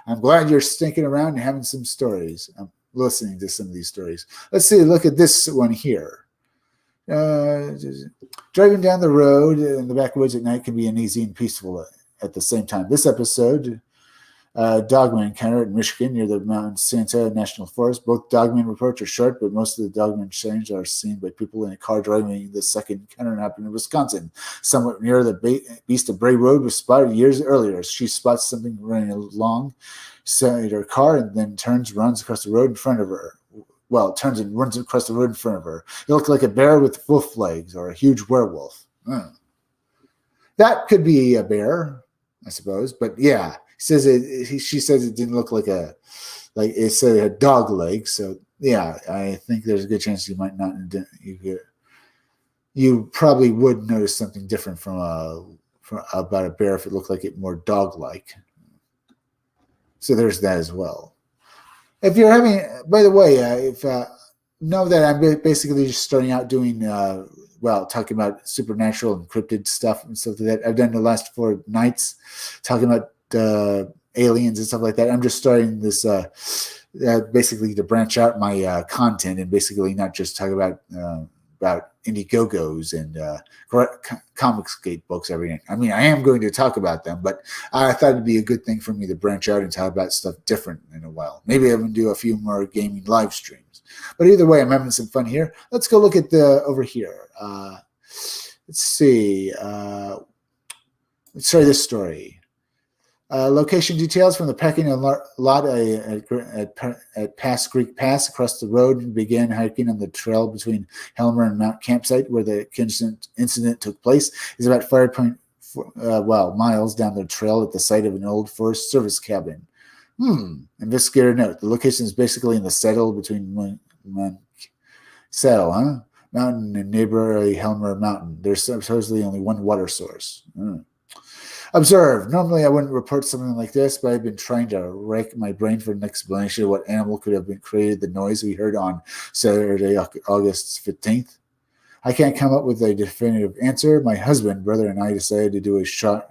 S1: I'm glad you're sticking around and having some stories. I'm listening to some of these stories. Let's see. Look at this one here. Driving down the road in the backwoods at night can be uneasy and peaceful at the same time. This episode, Dogman encounter in Michigan near the Mount Santa National Forest. Both Dogman reports are short, but most of the Dogman sightings are seen by people in a car driving. The second encounter happened in Wisconsin, somewhat near the Beast of Bray Road, was spotted years earlier. She spots something running alongside her car and then runs across the road in front of her. Well, turns and runs across the road in front of her. It looked like a bear with wolf legs or a huge werewolf. That could be a bear, I suppose. But yeah, she says it didn't look like it said it had dog legs. So yeah, I think there's a good chance you might not. You probably would notice something different from about a bear if it looked like it more dog-like. So there's that as well. If you're having, by the way, know that I'm basically just starting out doing, talking about supernatural and cryptid stuff and stuff like that. I've done the last 4 nights talking about aliens and stuff like that. I'm just starting this basically to branch out my content and basically not just talk about Indiegogos and Comicsgate books every night. I mean, I am going to talk about them, but I thought it'd be a good thing for me to branch out and talk about stuff different in a while. Maybe I'm going to do a few more gaming live streams. But either way, I'm having some fun here. Let's go look at over here. Let's see. Let's try this story. Location details from the parking lot at Pass Creek Pass across the road, and began hiking on the trail between Helmer and Mount Campsite, where the incident took place, is about 5.4 miles down the trail at the site of an old Forest Service cabin. Investigator note: the location is basically in the saddle between Mountain and neighboring Helmer Mountain. There's supposedly only one water source. Observe. Normally, I wouldn't report something like this, but I've been trying to rack my brain for an explanation of what animal could have created the noise we heard on Saturday, August 15th. I can't come up with a definitive answer. My husband, brother, and I decided to do a short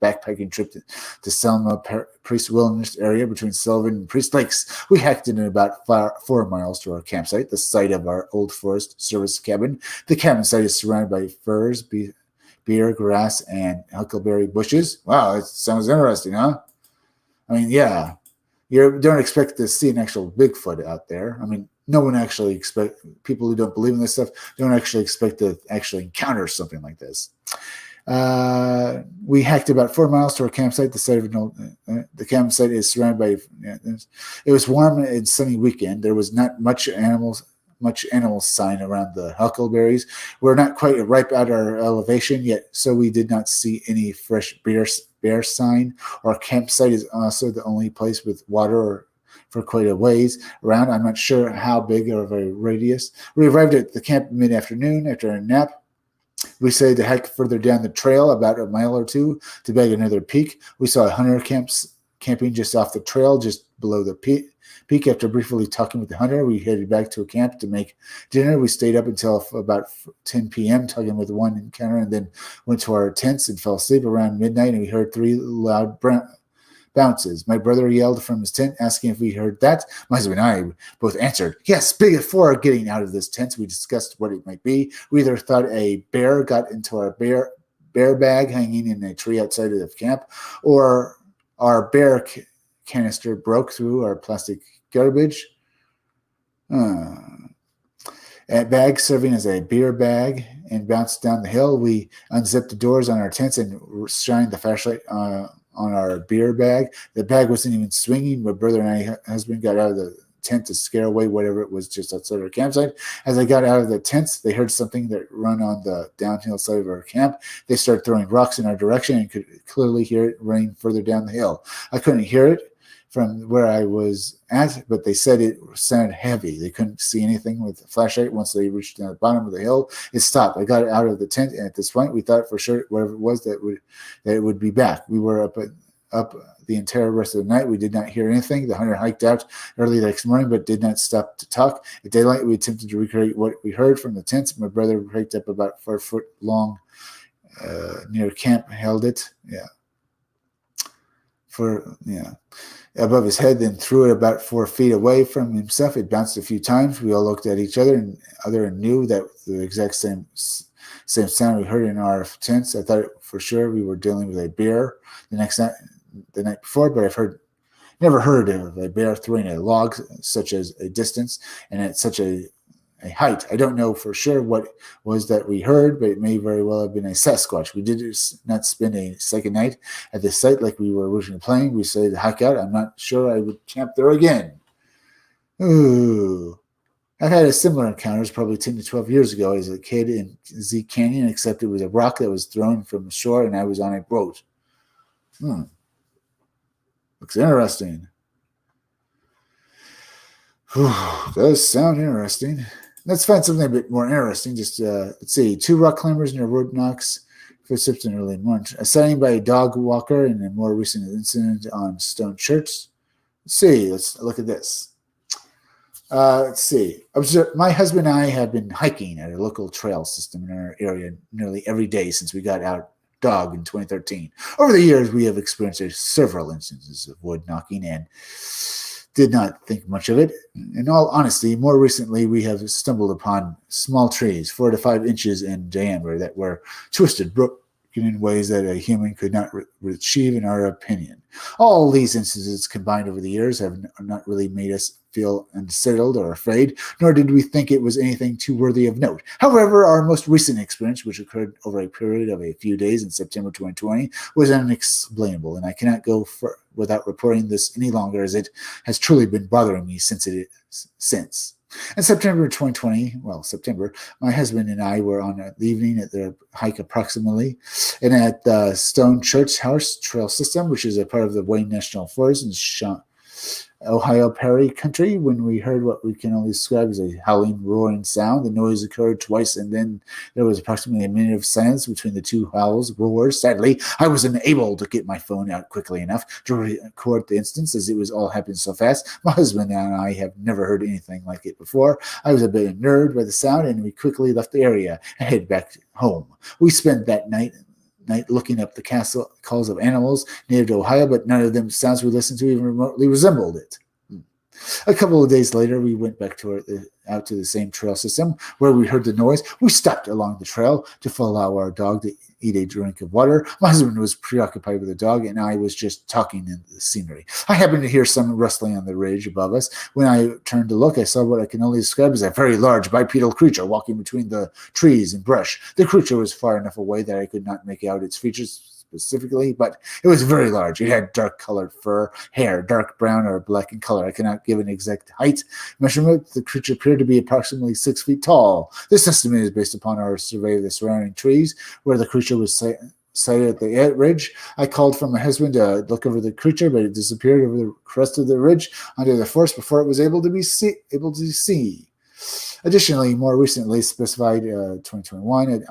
S1: backpacking trip to Selma Priest Wilderness area between Sullivan and Priest Lakes. We hiked in about 4 miles to our campsite, the site of our old Forest Service cabin. The cabin site is surrounded by firs, beer, grass, and huckleberry bushes. Wow, it sounds interesting, huh? I mean, yeah. You don't expect to see an actual Bigfoot out there. I mean, no one actually expects, people who don't believe in this stuff don't actually expect to actually encounter something like this. We hiked about 4 miles to our campsite. The campsite is surrounded by, it was warm and sunny weekend. There was not much animal sign around the huckleberries. We're not quite ripe at our elevation yet, so we did not see any fresh bear sign. Our campsite is also the only place with water for quite a ways around. I'm not sure how big of a radius. We arrived at the camp mid-afternoon after a nap. We decided to hike further down the trail about a mile or two to bag another peak. We saw a hunter camping just off the trail, just below the peak. After briefly talking with the hunter, we headed back to a camp to make dinner. We stayed up until about 10 p.m. talking with one encounter and then went to our tents and fell asleep around midnight, and we heard 3 loud bounces. My brother yelled from his tent, asking if we heard that. My husband and I both answered, yes. Before getting out of this tent, we discussed what it might be. We either thought a bear got into our bear bag hanging in a tree outside of the camp, or our bear canister broke through our plastic garbage bag serving as a beer bag and bounced down the hill. We unzipped the doors on our tents and shined the flashlight on our beer bag. The bag wasn't even swinging. My brother and my husband got out of the tent to scare away whatever it was just outside our campsite. As I got out of the tents, they heard something that run on the downhill side of our camp. They started throwing rocks in our direction and could clearly hear it running further down the hill. I couldn't hear it from where I was at, but they said it sounded heavy. They couldn't see anything with the flashlight. Once they reached the bottom of the hill, it stopped. I got out of the tent, and at this point, we thought for sure whatever it was that it would be back. We were up the entire rest of the night. We did not hear anything. The hunter hiked out early the next morning, but did not stop to talk. At daylight, we attempted to recreate what we heard from the tents. My brother hiked up about 4 foot long near camp, held it. Above his head, then threw it about 4 feet away from himself. It bounced a few times. We all looked at each other and knew that the exact same sound we heard in our tents. I thought for sure we were dealing with a bear the night before, but I've never heard of a bear throwing a log such as a distance and at such a height. I don't know for sure what was that we heard, but it may very well have been a Sasquatch. We did not spend a second night at the site like we were originally planning. We decided to hike out. I'm not sure I would camp there again. Ooh. I've had a similar encounters probably 10 to 12 years ago as a kid in Z Canyon, except it was a rock that was thrown from the shore and I was on a boat. Looks interesting. Does sound interesting. Let's find something a bit more interesting. Just let's see. 2 rock climbers near road knocks. Footsteps in early morning. A sighting by a dog walker in a more recent incident on Stone Church. Let's look at this. Let's see. My husband and I have been hiking at a local trail system in our area nearly every day since we got out dog in 2013. Over the years, we have experienced several instances of wood knocking and did not think much of it. In all honesty, more recently, we have stumbled upon small trees, 4 to 5 inches in diameter, that were twisted, broken in ways that a human could not achieve, in our opinion. All these instances combined over the years have not really made us feel unsettled or afraid, nor did we think it was anything too worthy of note. However, our most recent experience, which occurred over a period of a few days in September 2020, was unexplainable, and I cannot go without reporting this any longer, as it has truly been bothering me since. In September 2020, my husband and I were on the evening at the hike approximately, and at the Stone Church House Trail System, which is a part of the Wayne National Forest in Ohio Prairie Country, when we heard what we can only describe as a howling, roaring sound. The noise occurred twice, and then there was approximately a minute of silence between the 2 roars. Sadly, I was unable to get my phone out quickly enough to record the instance, as it was all happening so fast. My husband and I have never heard anything like it before. I was a bit unnerved by the sound, and we quickly left the area and headed back home. We spent that night looking up the calls of animals native to Ohio, but none of them sounds we listened to even remotely resembled it. A couple of days later, we went back out to the same trail system where we heard the noise. We stopped along the trail to allow our dog to eat a drink of water. My husband was preoccupied with the dog, and I was just talking in the scenery. I happened to hear some rustling on the ridge above us. When I turned to look, I saw what I can only describe as a very large bipedal creature walking between the trees and brush. The creature was far enough away that I could not make out its features specifically, but it was very large. It had dark-colored fur, hair, dark brown or black in color. I cannot give an exact height measurement. The creature appeared to be approximately 6 feet tall. This estimate is based upon our survey of the surrounding trees, where the creature was sighted at the ridge. I called for my husband to look over the creature, but it disappeared over the crest of the ridge under the force before it was able to see. Additionally, more recently specified 2021,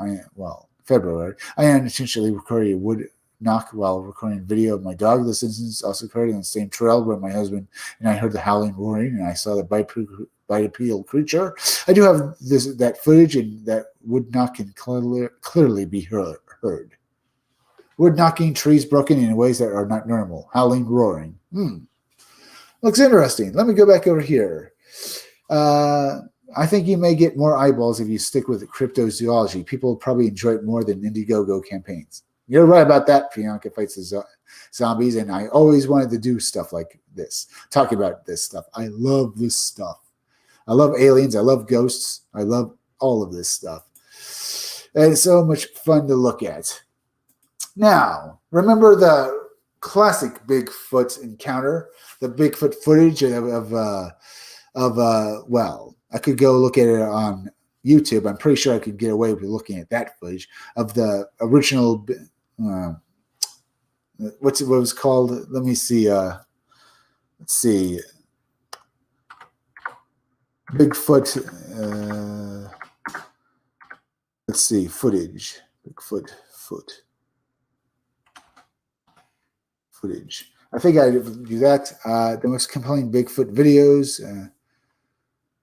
S1: February, I unintentionally recorded a wood knock while recording video of my dog. This instance also occurred in the same trail where my husband and I heard the howling, roaring, and I saw the bipedal creature. I do have that footage, and that wood knock can clearly be heard. Wood knocking, trees broken in ways that are not normal. Howling, roaring. Looks interesting. Let me go back over here. I think you may get more eyeballs if you stick with cryptozoology. People probably enjoy it more than Indiegogo campaigns. You're right about that. Priyanka fights the zombies, and I always wanted to do stuff like this. Talk about this stuff. I love this stuff. I love aliens. I love ghosts. I love all of this stuff. And it's so much fun to look at. Now, remember the classic Bigfoot encounter, the Bigfoot footage well, I could go look at it on YouTube. I'm pretty sure I could get away with looking at that footage of the original. What was called? Let me see. Let's see. Bigfoot. Let's see. Footage. Bigfoot footage. I think I do that. The most compelling Bigfoot videos.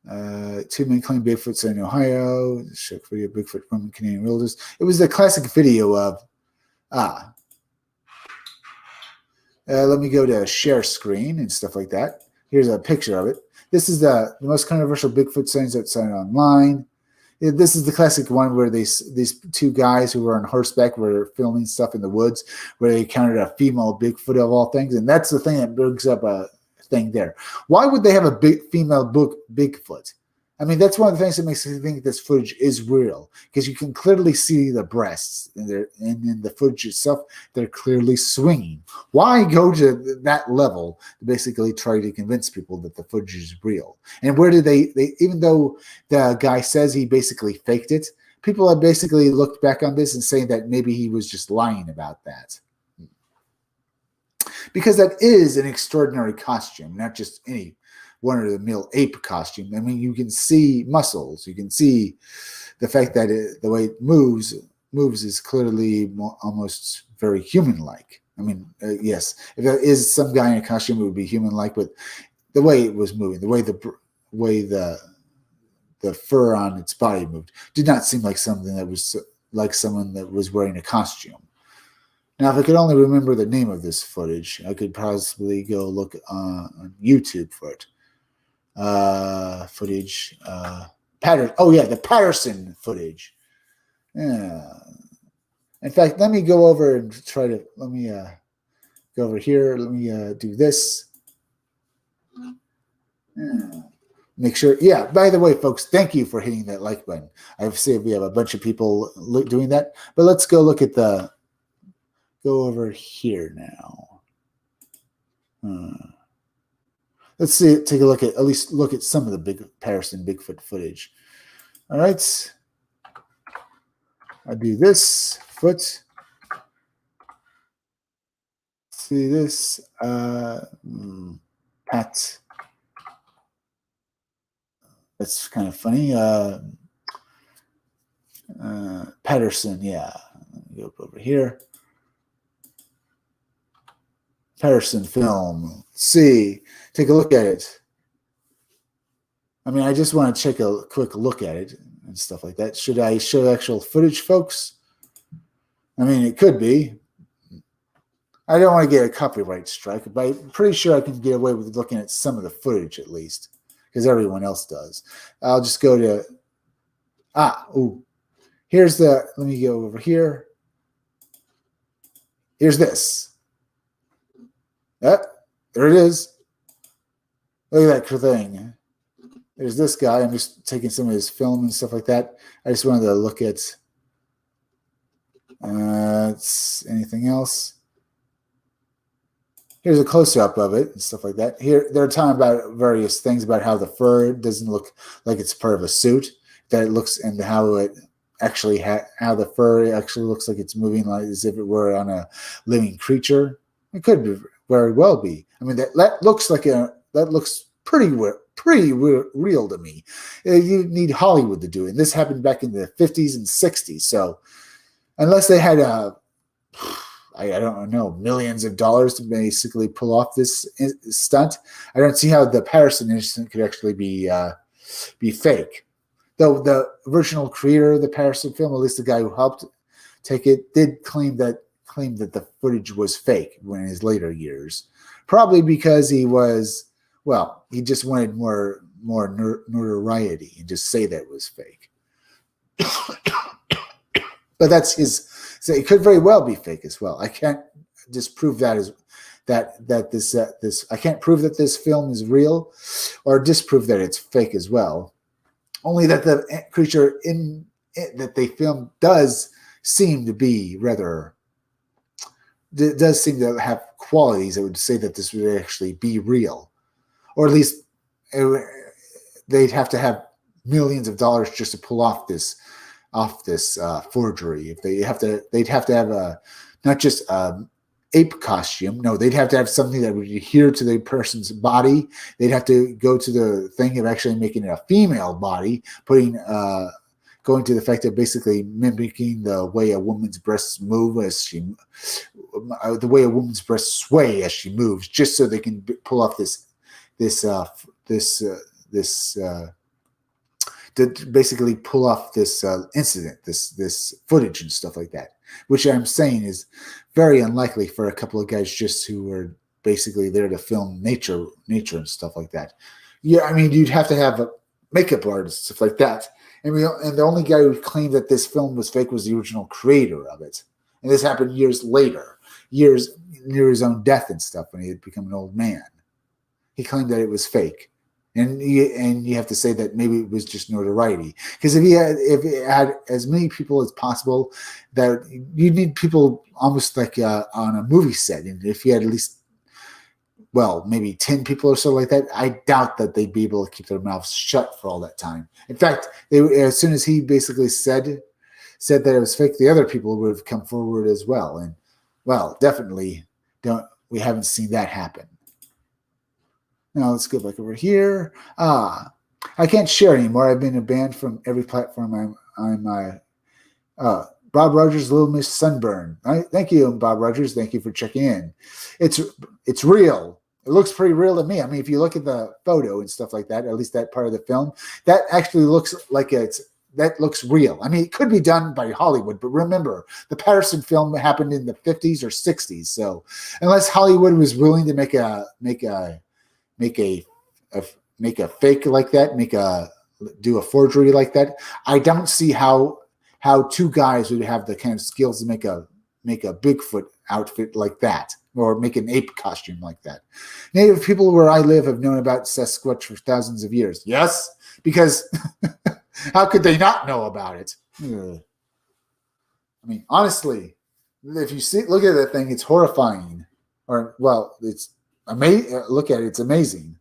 S1: 2 men claim Bigfoot's in Ohio. Shook video Bigfoot from Canadian realtors. It was the classic video of let me go to share screen and stuff like that. Here's a picture of it. This is the most controversial Bigfoot signs outside online. This is the classic one where these two guys who were on horseback were filming stuff in the woods where they encountered a female Bigfoot of all things. And that's the thing that brings up a thing there. Why would they have a female Bigfoot? I mean, that's one of the things that makes me think this footage is real, because you can clearly see the breasts and in the footage itself, they're clearly swinging. Why go to that level to basically try to convince people that the footage is real? And where did they even though the guy says he basically faked it, people have basically looked back on this and saying that maybe he was just lying about that. Because that is an extraordinary costume, not just any one-of-the-mill ape costume. I mean, you can see muscles. You can see the fact that the way it moves is clearly almost very human-like. I mean, yes, if there is some guy in a costume, it would be human-like, but the way it was moving, the way the fur on its body moved, did not seem like something that was like someone that was wearing a costume. Now, if I could only remember the name of this footage, I could possibly go look on YouTube for it. Footage. The Patterson footage. Yeah. In fact, let me go over and let me go over here. Let me do this. Yeah. Make sure. Yeah. By the way, folks, thank you for hitting that like button. I've seen we have a bunch of people doing that, but let's go look at go over here now. Let's see. Take a look at least look at some of the Patterson Bigfoot footage. All right. I do this foot. See this. Pat. That's kind of funny. Patterson. Yeah. Let me go up over here. Patterson film. See, take a look at it. I mean, I just want to take a quick look at it and stuff like that. Should I show actual footage, folks? I mean, it could be. I don't want to get a copyright strike, but I'm pretty sure I can get away with looking at some of the footage at least, because everyone else does. I'll just go to, here's let me go over here. Here's this. Yep, there it is. Look at that thing. There's this guy. I'm just taking some of his film and stuff like that. I just wanted to look at anything else. Here's a close-up of it and stuff like that. Here, they're talking about various things about how the fur doesn't look like it's part of a suit, that it looks, and how it actually how the fur actually looks like it's moving, like as if it were on a living creature. It could be, very well be. I mean, that looks pretty real to me. You need Hollywood to do it. And this happened back in the 50s and 60s. So unless they had I don't know, millions of dollars to basically pull off this stunt, I don't see how the Patterson incident could actually be fake. Though the original creator of the Patterson film, at least the guy who helped take it, did claim that the footage was fake in his later years, probably because he just wanted more notoriety and just say that it was fake. But that's his. So it could very well be fake as well. I can't disprove that I can't prove that this film is real, or disprove that it's fake as well. Only that the creature in it that they filmed does seem to be does seem to have qualities that would say that this would actually be real, or at least they'd have to have millions of dollars just to pull off this forgery. If they'd have to have not just ape costume. No, they'd have to have something that would adhere to the person's body. They'd have to go to the thing of actually making it a female body, going to the fact of basically mimicking the way a woman's breasts move the way a woman's breasts sway as she moves, just so they can pull off to basically pull off this incident, this footage and stuff like that, which I'm saying is very unlikely for a couple of guys just who were basically there to film nature and stuff like that. Yeah, I mean, you'd have to have a makeup artist, stuff like that. And the only guy who claimed that this film was fake was the original creator of it. And this happened years later, years near his own death and stuff, when he had become an old man. He claimed that it was fake. And you have to say that maybe it was just notoriety. Because if it had as many people as possible, that you need people almost like on a movie set. And if you had at least, maybe 10 people or so like that, I doubt that they'd be able to keep their mouths shut for all that time. In fact, as soon as he basically said that it was fake, the other people would have come forward as well. And definitely we haven't seen that happen. Now let's go back over here. I can't share anymore. I've been banned from every platform I'm Bob Rogers, Little Miss Sunburn. Right? Thank you, Bob Rogers. Thank you for checking in. It's real. It looks pretty real to me. I mean, if you look at the photo and stuff like that, at least that part of the film, that actually looks like that looks real. I mean, it could be done by Hollywood, but remember, the Patterson film happened in the 50s or 60s. So unless Hollywood was willing to make a fake like that, do a forgery like that, I don't see how two guys would have the kind of skills to make a Bigfoot outfit like that, or make an ape costume like that. Native people where I live have known about Sasquatch for thousands of years. Yes, because how could they not know about it? I mean, honestly, if you look at that thing, it's horrifying. It's amazing. Look at it; it's amazing.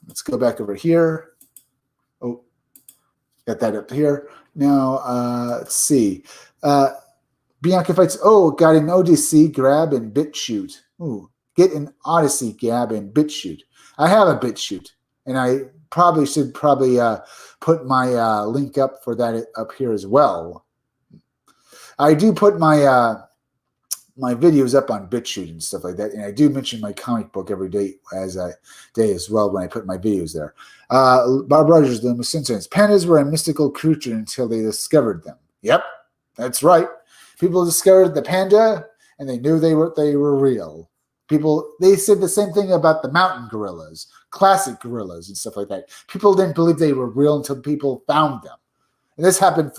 S1: Let's go back over here. Oh, got that up here. Now, let's see. Bianca fights. Oh, got an Odyssey grab and BitChute. Ooh, get an Odyssey grab and BitChute. I have a BitChute, and I should put my link up for that up here as well. I do put my videos up on BitChute and stuff like that, and I do mention my comic book every day as well when I put my videos there. Bob Rogers, the Simpsons. Pandas were a mystical creature until they discovered them. Yep, that's right. People discovered the panda, and they knew they were real. They said the same thing about the mountain gorillas, classic gorillas and stuff like that. People didn't believe they were real until people found them. And this happened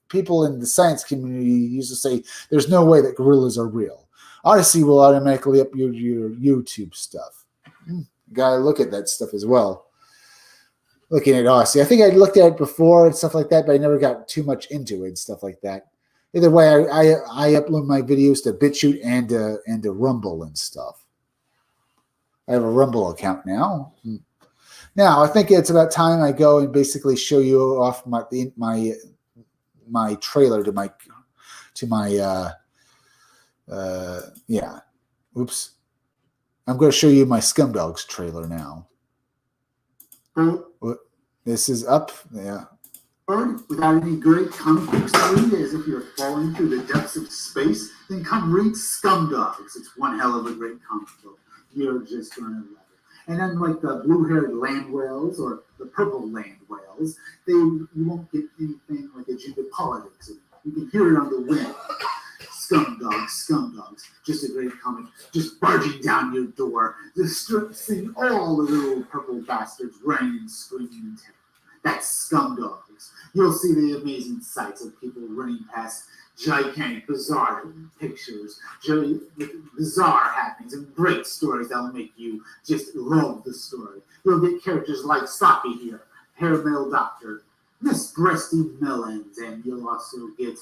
S1: people in the science community used to say there's no way that gorillas are real. Odyssey will automatically upload your YouTube stuff. You gotta look at that stuff as well. Looking at Odyssey. I think I looked at it before and stuff like that, but I never got too much into it and stuff like that. Either way, I upload my videos to BitChute and to Rumble and stuff. I have a Rumble account now. Now, I think it's about time I go and basically show you off my trailer to my yeah. Oops. I'm going to show you my Scumdogs trailer now. This is up. Yeah.
S3: Without any great comic books to read, as if you're falling through the depths of space, then come read Scumdogs. It's one hell of a great comic book. You're just going to love it. And unlike the blue-haired land whales or the purple land whales, you won't get anything like agenda politics. You can hear it on the wind. Scumdogs. Just a great comic. Just barging down your door, just seeing all the little purple bastards running and screaming in terror. That's Scumdogs. You'll see the amazing sights of people running past gigantic, bizarre pictures, bizarre happenings, and great stories that will make you just love the story. You'll get characters like Soppy here, Hair Male Doctor, Miss Breasty Melons, and you'll also get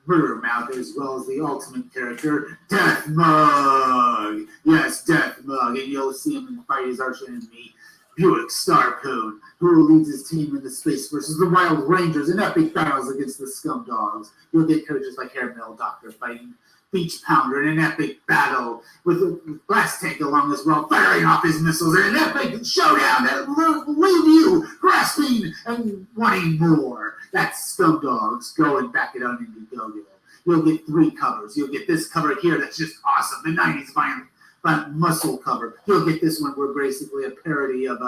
S3: Murder Mouth, as well as the ultimate character, Death Mug. Yes, Death Mug, and you'll see him fight his arch enemy, Buick Starcoon, who leads his team in the space versus the Wild Rangers in epic battles against the Scumdogs. You'll get characters like Hair Metal Doctor fighting Beach Pounder in an epic battle with a blast tank along as well, firing off his missiles in an epic showdown that will leave you grasping and wanting more. That's Scumdogs. Go and back it on Indiegogo. You'll get 3 covers. You'll get this cover here that's just awesome, the 90s violent muscle cover. You'll get this one where basically a parody of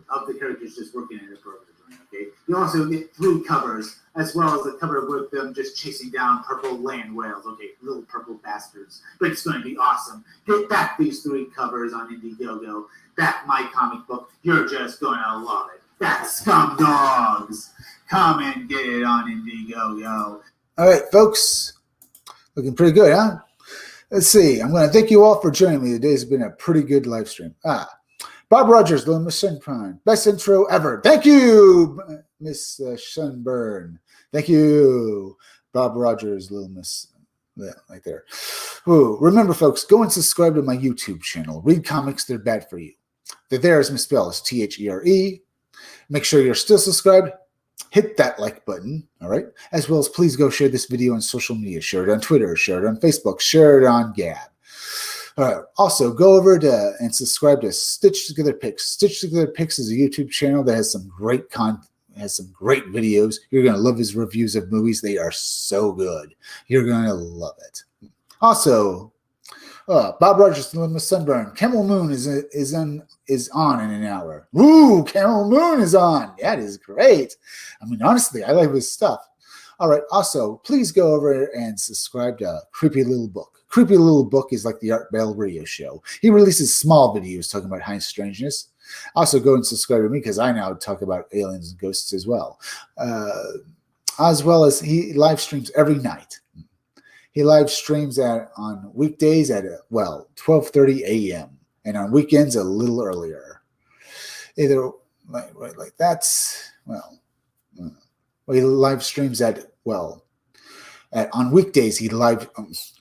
S3: of the characters just working in a program. Okay. You also get 3 covers, as well as a cover with them just chasing down purple land whales. Okay, little purple bastards. But it's going to be awesome. Get back these 3 covers on Indiegogo. Back my comic book. You're just going to love it. That's Scumdogs. Come and get it on Indiegogo.
S1: All right, folks. Looking pretty good, huh? Let's see. I'm going to thank you all for joining me. Today's been a pretty good live stream. Bob Rogers, Little Miss Sunburn. Best intro ever. Thank you, Miss Sunburn. Thank you, Bob Rogers, Little Miss. Yeah, right there. Ooh, remember, folks, go and subscribe to my YouTube channel. Read comics, they're bad for you. The there is misspelled. It's THERE. Make sure you're still subscribed. Hit that like button, all right? As well as please go share this video on social media. Share it on Twitter, share it on Facebook, share it on Gab. Also, go over and subscribe to Stitch Together Picks. Stitch Together Picks is a YouTube channel that has some great great videos. You're going to love his reviews of movies. They are so good. You're going to love it. Also, Bob Rogers, Little Miss Sunburn. Camel Moon is on in an hour. Woo! Camel Moon is on. That is great. I mean, honestly, I like his stuff. All right. Also, please go over and subscribe to Creepy Little Book. Creepy Little Book is like the Art Bell radio show. He releases small videos talking about high strangeness. Also, go and subscribe to me because I now talk about aliens and ghosts as well. As well as he live streams every night. He live streams on weekdays at 12:30 a.m. and on weekends a little earlier. Either like that's he live streams on weekdays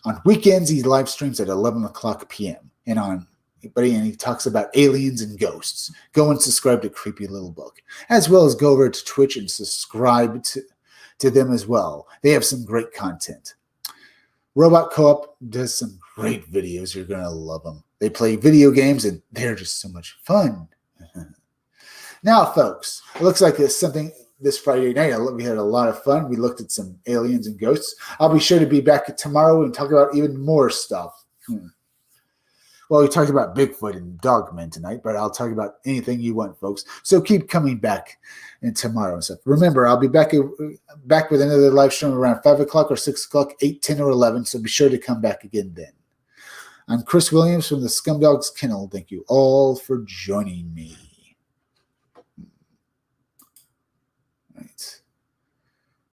S1: on weekends he live streams at 11 o'clock p.m. and he talks about aliens and ghosts. Go and subscribe to Creepy Little Book, as well as go over to Twitch and subscribe to them as well. They have some great content. Robot Co-op does some great videos. You're going to love them. They play video games, and they're just so much fun. Now, folks, it looks like there's something this Friday night. We had a lot of fun. We looked at some aliens and ghosts. I'll be sure to be back tomorrow and talk about even more stuff. Well, we talked about Bigfoot and Dogman tonight, but I'll talk about anything you want, folks. So keep coming back tomorrow and stuff. Remember, I'll be back with another live stream around 5 o'clock or 6 o'clock, 8, 10, or 11. So be sure to come back again then. I'm Chris Williams from the Scumdogs Kennel. Thank you all for joining me.